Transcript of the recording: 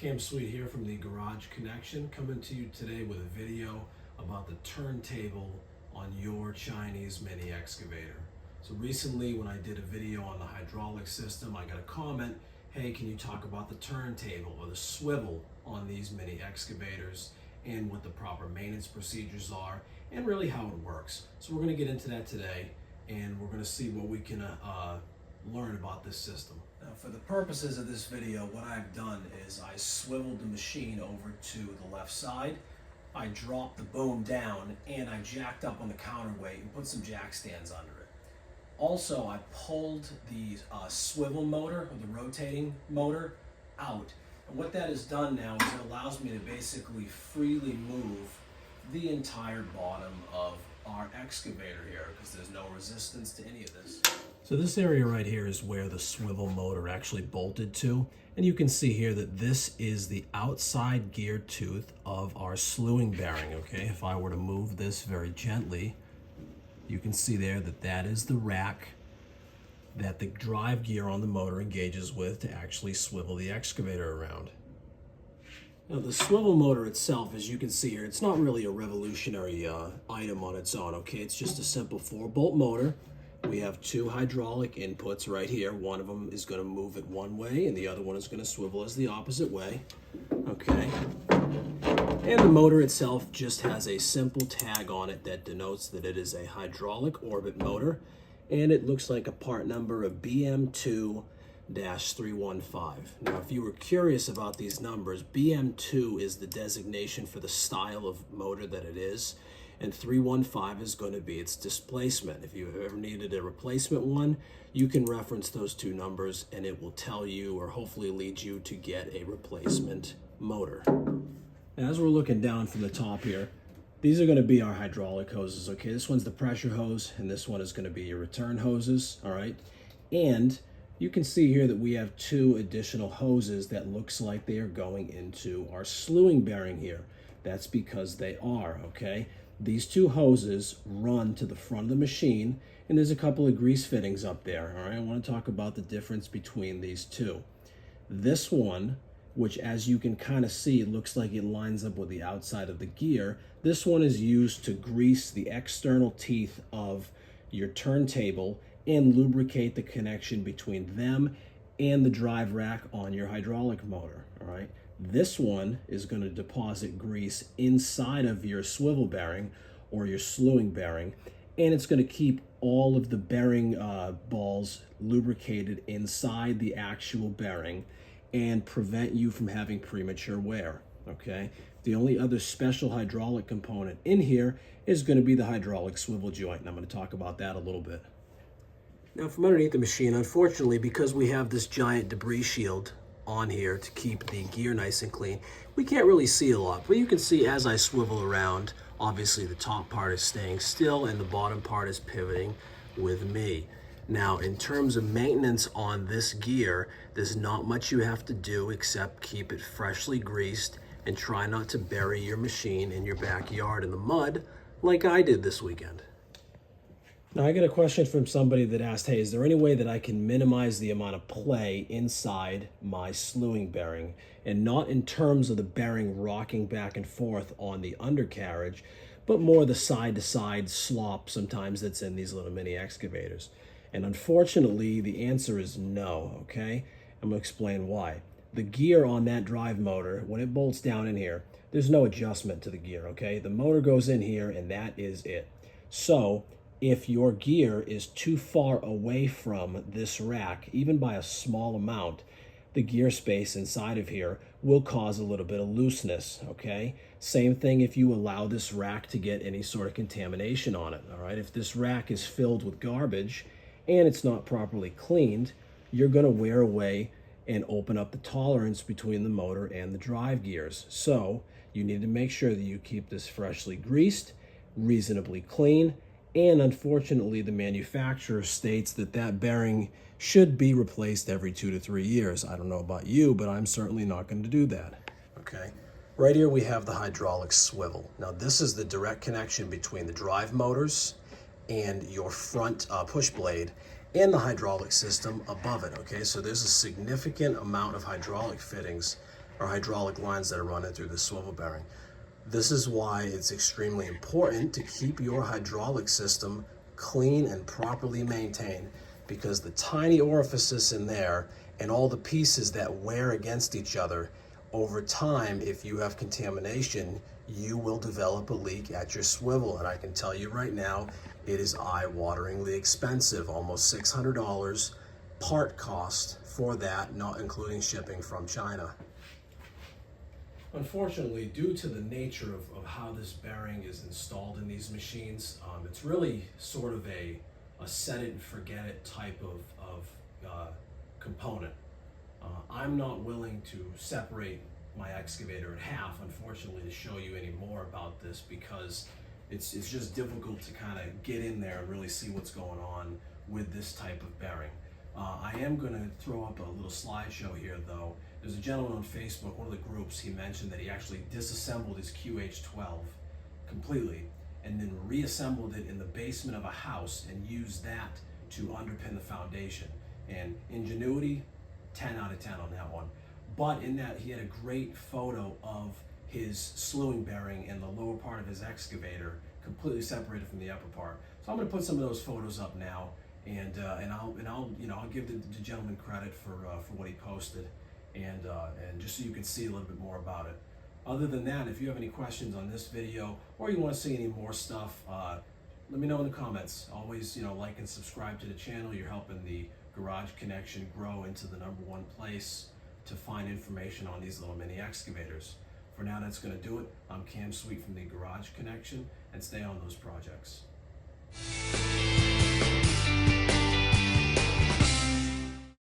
Cam Sweet here from the Garage Connection, coming to you today with a video about the turntable on your Chinese mini excavator. So recently when I did a video on the hydraulic system, I got a comment, hey, can you talk about the turntable or the swivel on these mini excavators and what the proper maintenance procedures are and really how it works. So we're going to get into that today and we're going to see what we can learn about this system. Now, for the purposes of this video, what I've done is I swiveled the machine over to the left side. I dropped the boom down and I jacked up on the counterweight and put some jack stands under it. Also, I pulled the swivel motor, or the rotating motor, out. And what that has done now is it allows me to basically freely move the entire bottom of our excavator here because there's no resistance to any of this. So this area right here is where the swivel motor actually bolted to, and you can see here that this is the outside gear tooth of our slewing bearing. Okay, if I were to move this very gently, you can see there that that is the rack that the drive gear on the motor engages with to actually swivel the excavator around. Now the swivel motor itself, as you can see here, it's not really a revolutionary item on its own, okay? It's just a simple 4-bolt motor. We have 2 hydraulic inputs right here. One of them is going to move it one way and the other one is going to swivel as the opposite way, okay? And the motor itself just has a simple tag on it that denotes that it is a hydraulic orbit motor, and it looks like a part number of BM2-315. Now, if you were curious about these numbers, BM2 is the designation for the style of motor that it is, and 315 is going to be its displacement. If you've ever needed a replacement one, you can reference those 2 numbers and it will tell you, or hopefully lead you to get a replacement motor. As we're looking down from the top here, these are going to be our hydraulic hoses, okay? This one's the pressure hose, and this one is going to be your return hoses, all right? And you can see here that we have 2 additional hoses that looks like they are going into our slewing bearing here. That's because they are, okay? These 2 hoses run to the front of the machine, and there's a couple of grease fittings up there, all right? I want to talk about the difference between these 2. This one, which as you can kind of see, it looks like it lines up with the outside of the gear. This one is used to grease the external teeth of your turntable and lubricate the connection between them and the drive rack on your hydraulic motor, all right? This one is going to deposit grease inside of your swivel bearing or your slewing bearing, and it's going to keep all of the bearing balls lubricated inside the actual bearing and prevent you from having premature wear, okay? The only other special hydraulic component in here is going to be the hydraulic swivel joint, and I'm going to talk about that a little bit. Now from underneath the machine, unfortunately, because we have this giant debris shield on here to keep the gear nice and clean, we can't really see a lot, but you can see as I swivel around, obviously the top part is staying still and the bottom part is pivoting with me. Now, in terms of maintenance on this gear, there's not much you have to do except keep it freshly greased and try not to bury your machine in your backyard in the mud like I did this weekend. Now, I got a question from somebody that asked, hey, is there any way that I can minimize the amount of play inside my slewing bearing, and not in terms of the bearing rocking back and forth on the undercarriage, but more the side-to-side slop sometimes that's in these little mini excavators? And unfortunately, the answer is no, okay? I'm gonna explain why. The gear on that drive motor, when it bolts down in here, there's no adjustment to the gear, okay? The motor goes in here and that is it. So if your gear is too far away from this rack, even by a small amount, the gear space inside of here will cause a little bit of looseness, okay? Same thing if you allow this rack to get any sort of contamination on it, all right? If this rack is filled with garbage and it's not properly cleaned, you're going to wear away and open up the tolerance between the motor and the drive gears. So you need to make sure that you keep this freshly greased, reasonably clean, and unfortunately the manufacturer states that that bearing should be replaced every 2 to 3 years. I don't know about you, but I'm certainly not going to do that. Okay, right here we have the hydraulic swivel. Now this is the direct connection between the drive motors and your front push blade and the hydraulic system above it, okay? So there's a significant amount of hydraulic fittings or hydraulic lines that are running through the swivel bearing. This is why it's extremely important to keep your hydraulic system clean and properly maintained, because the tiny orifices in there and all the pieces that wear against each other, over time, if you have contamination, you will develop a leak at your swivel. And I can tell you right now, it is eye-wateringly expensive, almost $600 part cost for that, not including shipping from China. Unfortunately, due to the nature of how this bearing is installed in these machines, it's really sort of a set it and forget it type of component. I'm not willing to separate my excavator in half, unfortunately, to show you any more about this, because it's just difficult to kind of get in there and really see what's going on with this type of bearing. I am going to throw up a little slideshow here, though. There's a gentleman on Facebook, one of the groups, he mentioned that he actually disassembled his QH12 completely and then reassembled it in the basement of a house and used that to underpin the foundation. And ingenuity, 10 out of 10 on that one. But in that, he had a great photo of his slewing bearing and the lower part of his excavator completely separated from the upper part. So I'm going to put some of those photos up now, and I'll give the gentleman credit for what he posted, and just so you can see a little bit more about it. Other than that, if you have any questions on this video, or you want to see any more stuff, let me know in the comments. Always, like and subscribe to the channel. You're helping the Garage Connection grow into the #1 place to find information on these little mini excavators. For now, that's going to do it. I'm Cam Sweet from the Garage Connection, and stay on those projects.